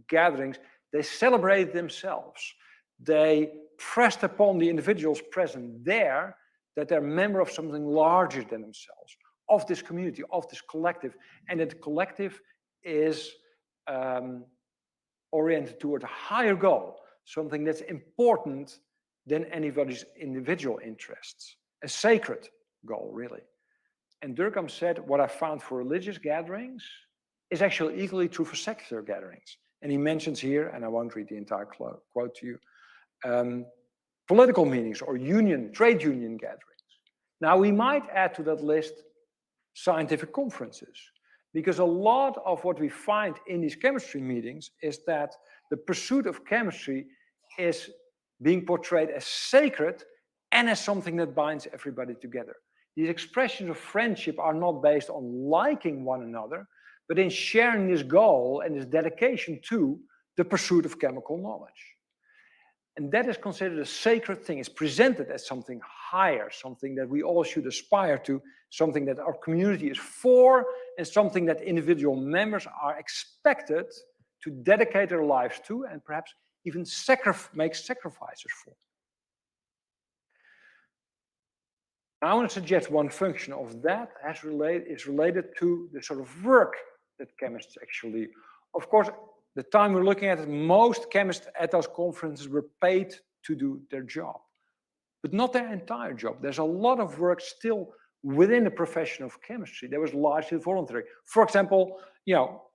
gatherings, they celebrated themselves. They pressed upon the individuals present there that they're a member of something larger than themselves, of this community, of this collective, and that the collective is oriented toward a higher goal, something that's important than anybody's individual interests, a sacred goal, really. And Durkheim said, what I found for religious gatherings is actually equally true for secular gatherings. And he mentions here, and I won't read the entire quote to you, political meetings or trade union gatherings. Now, we might add to that list scientific conferences, because a lot of what we find in these chemistry meetings is that the pursuit of chemistry is being portrayed as sacred and as something that binds everybody together. These expressions of friendship are not based on liking one another, but in sharing this goal and this dedication to the pursuit of chemical knowledge. And that is considered a sacred thing. It's presented as something higher, something that we all should aspire to, something that our community is for, and something that individual members are expected to dedicate their lives to, and perhaps even make sacrifices for. I want to suggest one function of that is related to the sort of work that chemists actually, of course, the time we're looking at it, most chemists at those conferences were paid to do their job, but not their entire job. There's a lot of work still within the profession of chemistry that was largely voluntary. For example,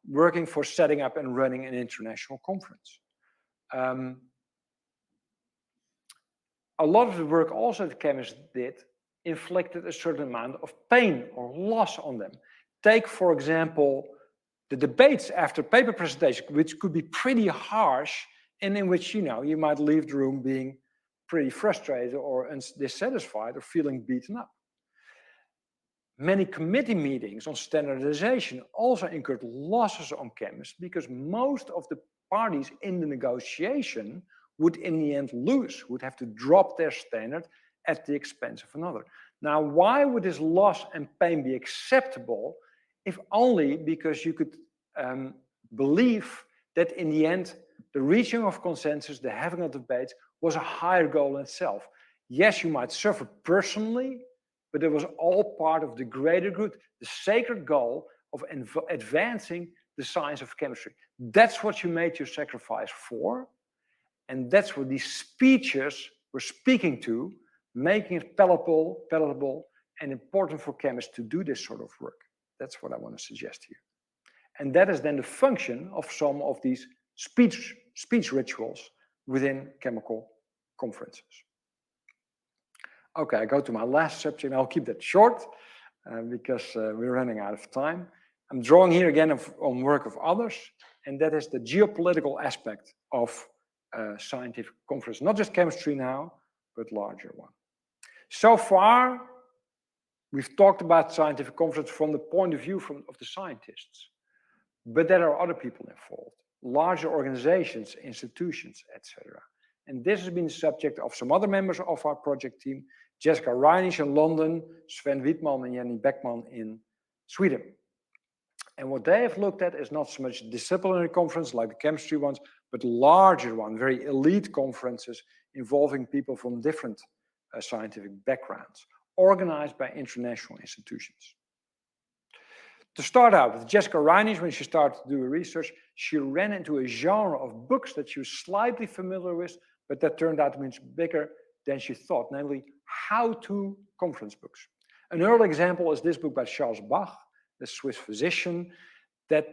working for setting up and running an international conference. A lot of the work also the chemists did inflicted a certain amount of pain or loss on them. Take, for example, the debates after paper presentation, which could be pretty harsh, and in which you might leave the room being pretty frustrated or dissatisfied or feeling beaten up. Many committee meetings on standardization also incurred losses on chemists because most of the parties in the negotiation would in the end lose, would have to drop their standard at the expense of another. Now, why would this loss and pain be acceptable if only because you could believe that in the end, the reaching of consensus, the having of debates, was a higher goal in itself. Yes, you might suffer personally, but it was all part of the greater good, the sacred goal of advancing the science of chemistry. That's what you made your sacrifice for, and that's what these speeches were speaking to, making it palatable and important for chemists to do this sort of work. That's what I want to suggest here. And that is then the function of some of these speech rituals within chemical conferences. Okay, I go to my last subject. I'll keep that short because we're running out of time. I'm drawing here again on work of others, and that is the geopolitical aspect of scientific conference, not just chemistry now, but larger one. So far, we've talked about scientific conference from the point of view of the scientists, but there are other people involved, larger organizations, institutions, etc. And this has been the subject of some other members of our project team, Jessica Reinisch in London, Sven Wittmann and Jenny Beckman in Sweden. And what they have looked at is not so much disciplinary conference like the chemistry ones, but larger ones, very elite conferences involving people from different scientific backgrounds, organized by international institutions. To start out with, Jessica Reinisch, when she started to do research, she ran into a genre of books that she was slightly familiar with, but that turned out to be much bigger than she thought, namely how-to conference books. An early example is this book by Charles Bach, the Swiss physician, that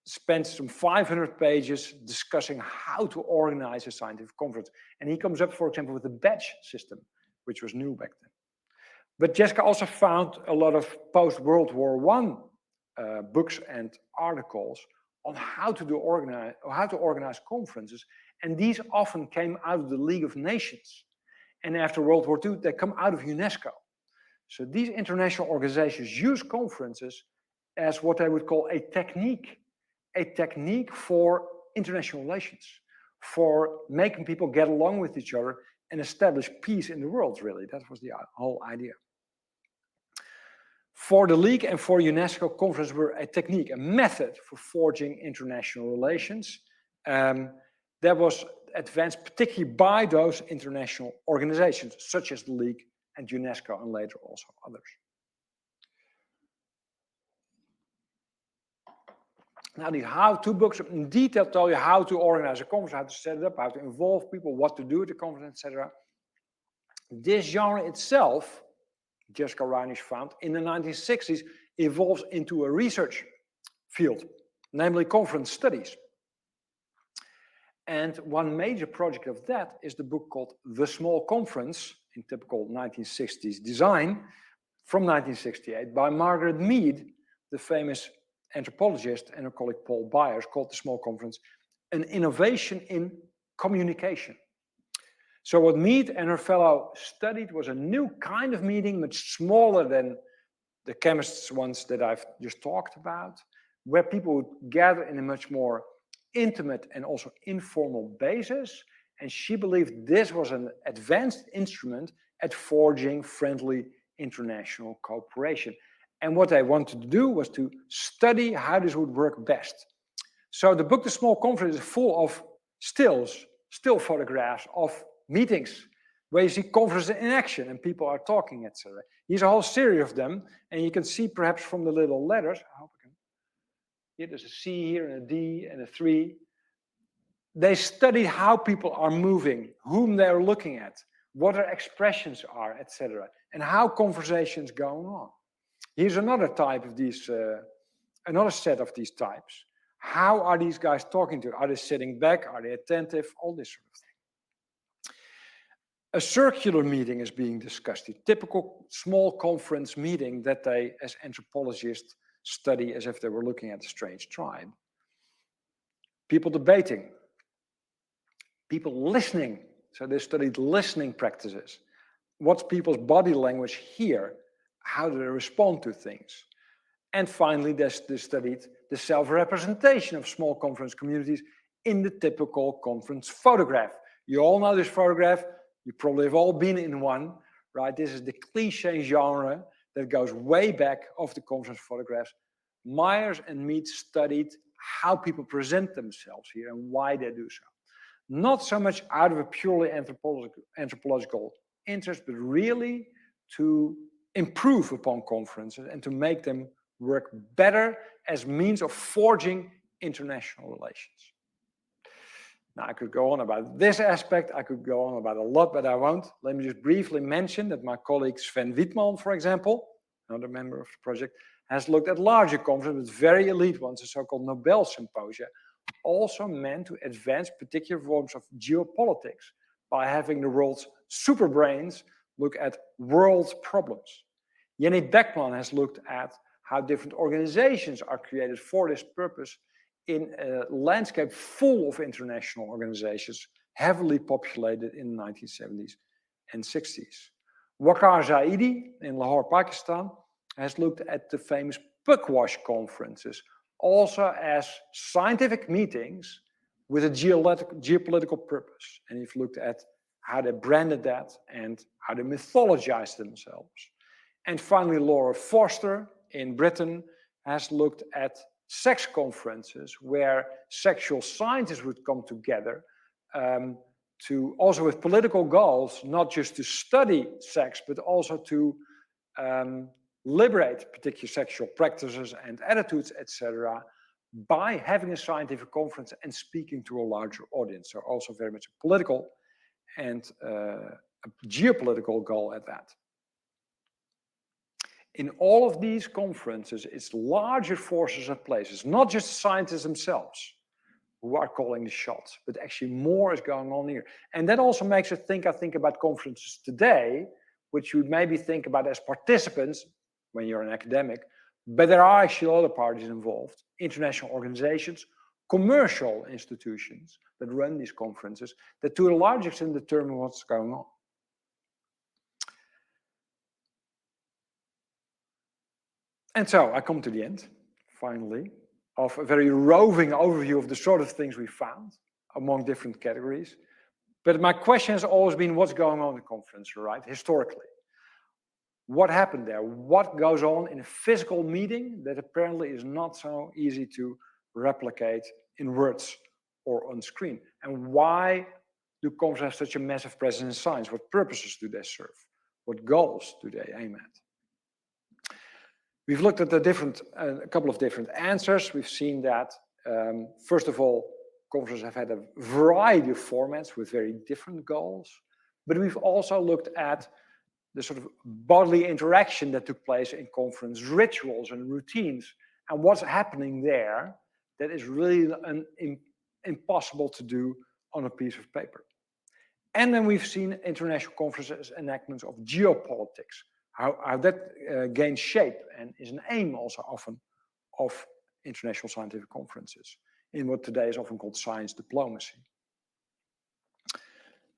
spends some 500 pages discussing how to organize a scientific conference. And he comes up, for example, with the badge system, which was new back then. But Jessica also found a lot of post-World War I books and articles on how to organize conferences, and these often came out of the League of Nations. And after World War II, they come out of UNESCO. So these international organizations use conferences as what they would call a technique for international relations, for making people get along with each other and establish peace in the world, really. That was the whole idea. For the League and for UNESCO, conferences were a technique, a method for forging international relations that was advanced particularly by those international organizations, such as the League and UNESCO, and later also others. Now, the how-to books in detail tell you how to organize a conference, how to set it up, how to involve people, what to do at the conference, etc. This genre itself, Jessica Reinisch found, in the 1960s evolves into a research field, namely conference studies. And one major project of that is the book called The Small Conference, in typical 1960s design, from 1968, by Margaret Mead, the famous anthropologist, and her colleague Paul Byers, called The Small Conference, an innovation in communication. So what Mead and her fellow studied was a new kind of meeting, much smaller than the chemists' ones that I've just talked about, where people would gather in a much more intimate and also informal basis. And she believed this was an advanced instrument at forging friendly international cooperation. And what they wanted to do was to study how this would work best. So the book, The Small Conference, is full of still photographs of meetings where you see conferences in action and people are talking, etc. Here's a whole series of them, and you can see perhaps from the little letters. I hope I can. Here, there's a C here and a D and a 3. They study how people are moving, whom they are looking at, what their expressions are, etc., and how conversations go on. Here's another type of these, another set of these types. How are these guys talking to? Are they sitting back? Are they attentive? All this sort of thing. A circular meeting is being discussed, a typical small conference meeting that they, as anthropologists, study as if they were looking at a strange tribe. People debating, people listening. So they studied listening practices. What's people's body language here? How do they respond to things? And finally, they studied the self-representation of small conference communities in the typical conference photograph. You all know this photograph. You probably have all been in one, right? This is the cliché genre that goes way back of the conference photographs. Myers and Mead studied how people present themselves here and why they do so. Not so much out of a purely anthropological interest, but really to improve upon conferences and to make them work better as means of forging international relations. Now, I could go on about this aspect, I could go on about a lot, but I won't. Let me just briefly mention that my colleague Sven Wittmann, for example, another member of the project, has looked at larger conferences, but very elite ones, the so-called Nobel Symposia, also meant to advance particular forms of geopolitics by having the world's super brains look at world problems. Jenny Beckman has looked at how different organizations are created for this purpose in a landscape full of international organizations, heavily populated in the 1970s and 60s. Waqar Zaidi in Lahore, Pakistan, has looked at the famous Puckwash conferences, also as scientific meetings with a geopolitical purpose. And he's looked at how they branded that and how they mythologized themselves. And finally, Laura Foster in Britain has looked at sex conferences where sexual scientists would come together to also with political goals, not just to study sex, but also to liberate particular sexual practices and attitudes, etc., by having a scientific conference and speaking to a larger audience. So also very much a political and a geopolitical goal at that. In all of these conferences, it's larger forces at play. It's not just the scientists themselves who are calling the shots, but actually more is going on here. And that also makes us think, I think, about conferences today, which you maybe think about as participants when you're an academic, but there are actually other parties involved, international organizations, commercial institutions that run these conferences, that to a large extent determine what's going on. And so I come to the end, finally, of a very roving overview of the sort of things we found among different categories. But my question has always been, what's going on in the conference, right? Historically. What happened there? What goes on in a physical meeting that apparently is not so easy to replicate in words or on screen? And why do conferences have such a massive presence in science? What purposes do they serve? What goals do they aim at? We've looked at a couple of different answers. We've seen that, first of all, conferences have had a variety of formats with very different goals. But we've also looked at the sort of bodily interaction that took place in conference rituals and routines, and what's happening there that is really impossible to do on a piece of paper. And then we've seen international conferences enactments of geopolitics, how that gains shape and is an aim also often of international scientific conferences in what today is often called science diplomacy.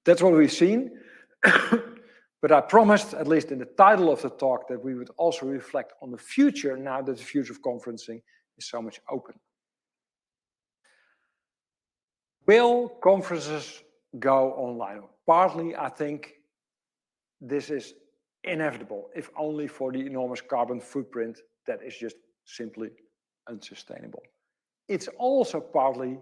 That's what we've seen. But I promised, at least in the title of the talk, that we would also reflect on the future now that the future of conferencing is so much open. Will conferences go online? Partly, I think this is inevitable, if only for the enormous carbon footprint that is just simply unsustainable. It's also partly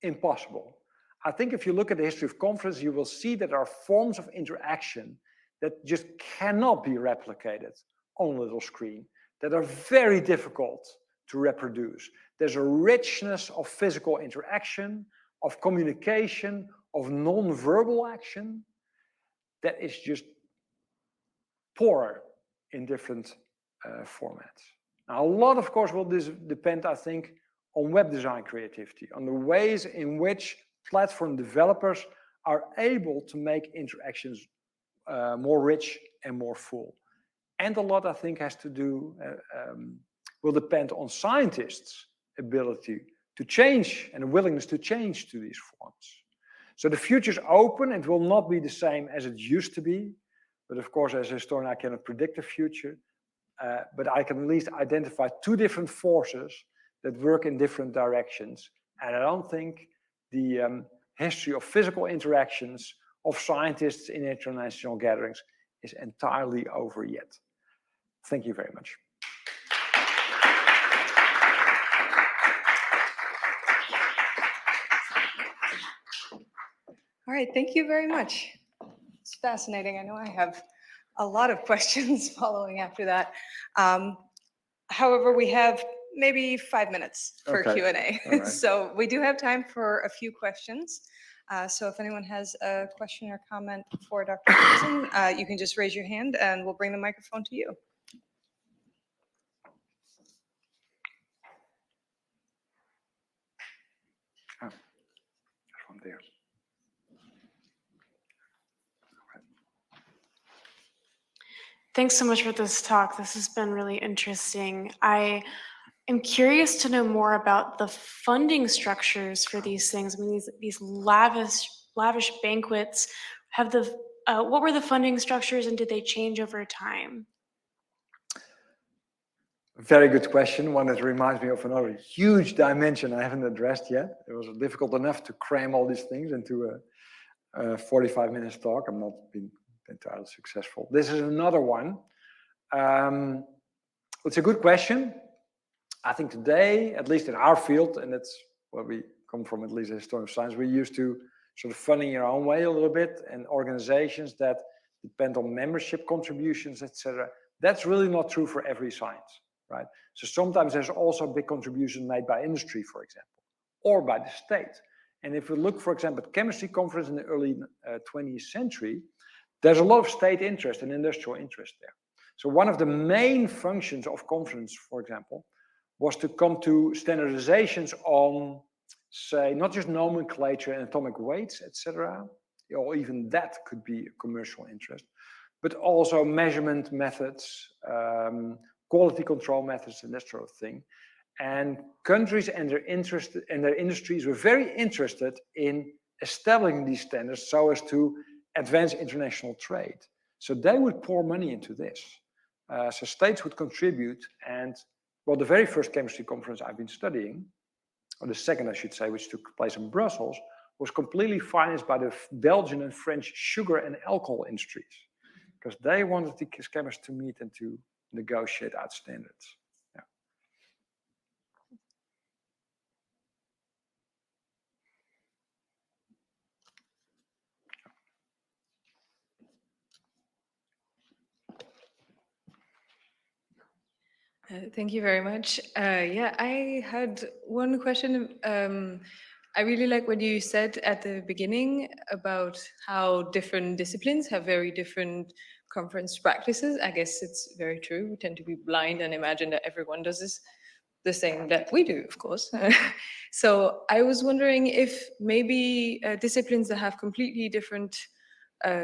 impossible. I think if you look at the history of conference, you will see that there are forms of interaction that just cannot be replicated on a little screen, that are very difficult to reproduce. There's a richness of physical interaction, of communication, of non-verbal action that is just poorer in different formats. Now, a lot, of course, will depend, I think, on web design creativity, on the ways in which platform developers are able to make interactions more rich and more full. And a lot, I think, has to do, will depend on scientists' ability to change and a willingness to change to these forms. So the future is open. It will not be the same as it used to be. But of course, as a historian, I cannot predict the future. But I can at least identify two different forces that work in different directions. And I don't think the history of physical interactions of scientists in international gatherings is entirely over yet. Thank you very much. All right, thank you very much. It's fascinating. I know I have a lot of questions following after that. However, we have maybe 5 minutes for Q&A. Right. So we do have time for a few questions. So if anyone has a question or comment for Dr. Somsen, you can just raise your hand and we'll bring the microphone to you. There's one there. Thanks so much for this talk. This has been really interesting. I am curious to know more about the funding structures for these things. I mean, these lavish banquets. What were the funding structures, and did they change over time? Very good question. One that reminds me of another huge dimension I haven't addressed yet. It was difficult enough to cram all these things into a 45-minute talk. I'm not been entirely successful. This is another one. It's a good question. I think today, at least in our field, and that's where we come from, at least in historian of science, we're used to sort of funding your own way a little bit, and organizations that depend on membership contributions, etc., That's really not true for every science, right? So sometimes there's also a big contribution made by industry, for example, or by the state. And if we look, for example, at chemistry conference in the early 20th century, there's a lot of state interest and industrial interest there. So one of the main functions of conference, for example, was to come to standardizations on, say, not just nomenclature and atomic weights, etc., or even that could be a commercial interest, but also measurement methods, quality control methods, and that sort of thing. And countries and their industries were very interested in establishing these standards so as to advance international trade. So they would pour money into this. So states would contribute, and well, the very first chemistry conference I've been studying, or the second I should say, which took place in Brussels, was completely financed by the Belgian and French sugar and alcohol industries, because they wanted the chemists to meet and to negotiate out standards. Thank you very much. Yeah, I had one question. I really like what you said at the beginning about how different disciplines have very different conference practices. I guess it's very true. We tend to be blind and imagine that everyone does this the same that we do, of course. So I was wondering if maybe disciplines that have completely different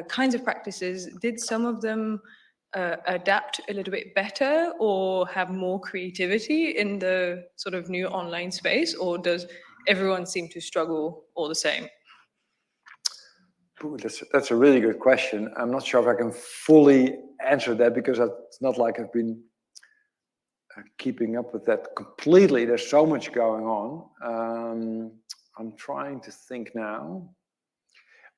kinds of practices, did some of them adapt a little bit better or have more creativity in the sort of new online space, or does everyone seem to struggle all the same? Ooh, that's a really good question. I'm not sure if I can fully answer that because it's not like I've been keeping up with that completely. There's so much going on. I'm trying to think now.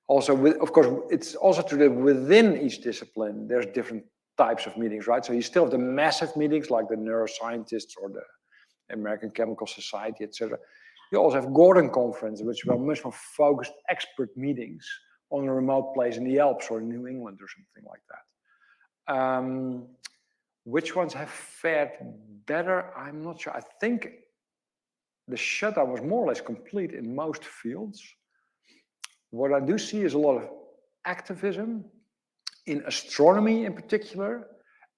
Also, of course, it's also true that within each discipline, there's different types of meetings, right? So you still have the massive meetings like the neuroscientists or the American Chemical Society, etc. You also have Gordon Conference, which are much more focused expert meetings on a remote place in the Alps or in New England or something like that. Which ones have fared better? I'm not sure. I think the shutdown was more or less complete in most fields. What I do see is a lot of activism in astronomy in particular,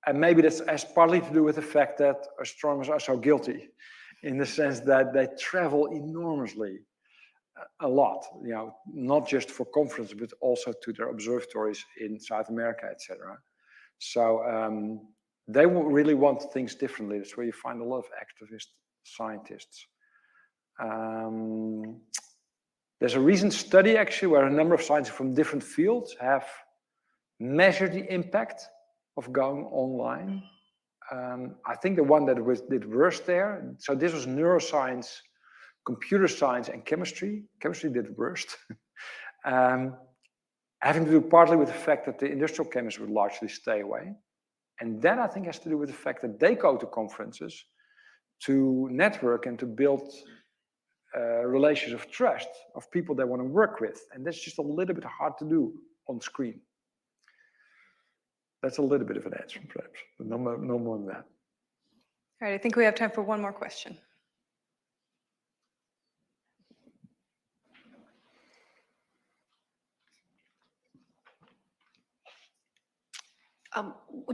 and maybe that has partly to do with the fact that astronomers are so guilty in the sense that they travel enormously a lot, you know, not just for conferences, but also to their observatories in South America, etc. So they really want things differently. That's where you find a lot of activist scientists. There's a recent study actually where a number of scientists from different fields have measured the impact of going online. I think the one that did worse there, so this was neuroscience, computer science, and chemistry. Chemistry did worst. Having to do partly with the fact that the industrial chemists would largely stay away. And that I think has to do with the fact that they go to conferences to network and to build relations of trust of people they want to work with. And that's just a little bit hard to do on screen. That's a little bit of an answer, perhaps, but no more than that. All right, I think we have time for one more question.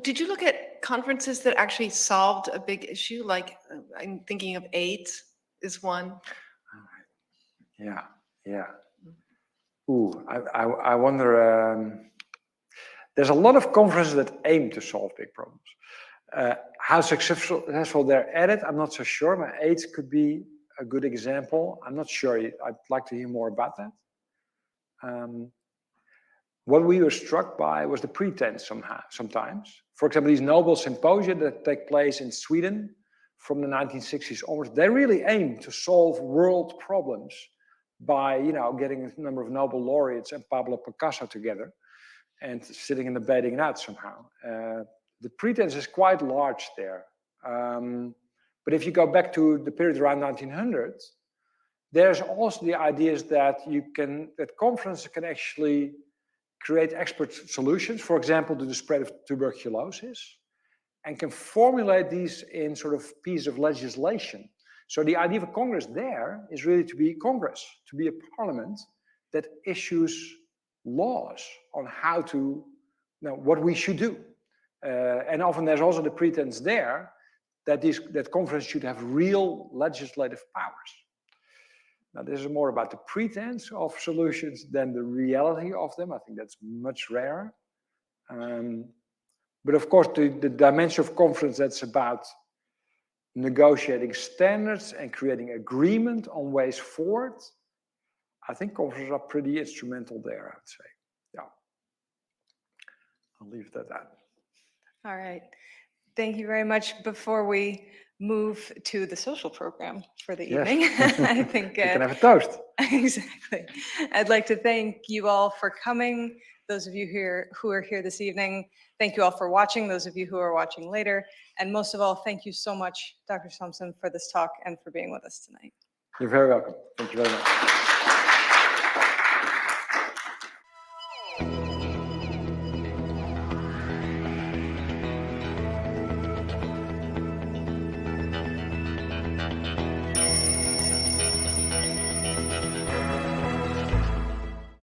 Did you look at conferences that actually solved a big issue? Like I'm thinking of AIDS is one. Yeah. Ooh, I wonder. There's a lot of conferences that aim to solve big problems. How successful they're at it, I'm not so sure. But AIDS could be a good example. I'm not sure. I'd like to hear more about that. What we were struck by was the pretense sometimes. For example, these Nobel symposia that take place in Sweden from the 1960s onwards, they really aim to solve world problems by, you know, getting a number of Nobel laureates and Pablo Picasso together and sitting and debating it out somehow. The pretense is quite large there. But if you go back to the period around 1900, there's also the ideas that conferences can actually create expert solutions, for example, to the spread of tuberculosis. and can formulate these in sort of pieces of legislation. So the idea of a Congress there is really to be Congress, to be a parliament that issues laws on how to, what we should do. And often there's also the pretense there that that conference should have real legislative powers. Now, this is more about the pretense of solutions than the reality of them. I think that's much rarer. But of course, the dimension of conference that's about negotiating standards and creating agreement on ways forward, I think conferences are pretty instrumental there, I would say. Yeah. I'll leave it at that. All right. Thank you very much. Before we move to the social program for the Yes. evening, I think You can have a toast. exactly. I'd like to thank you all for coming. Those of you here who are here this evening, thank you all for watching. Those of you who are watching later, and most of all, thank you so much, Dr. Somsen, for this talk and for being with us tonight. You're very welcome. Thank you very much.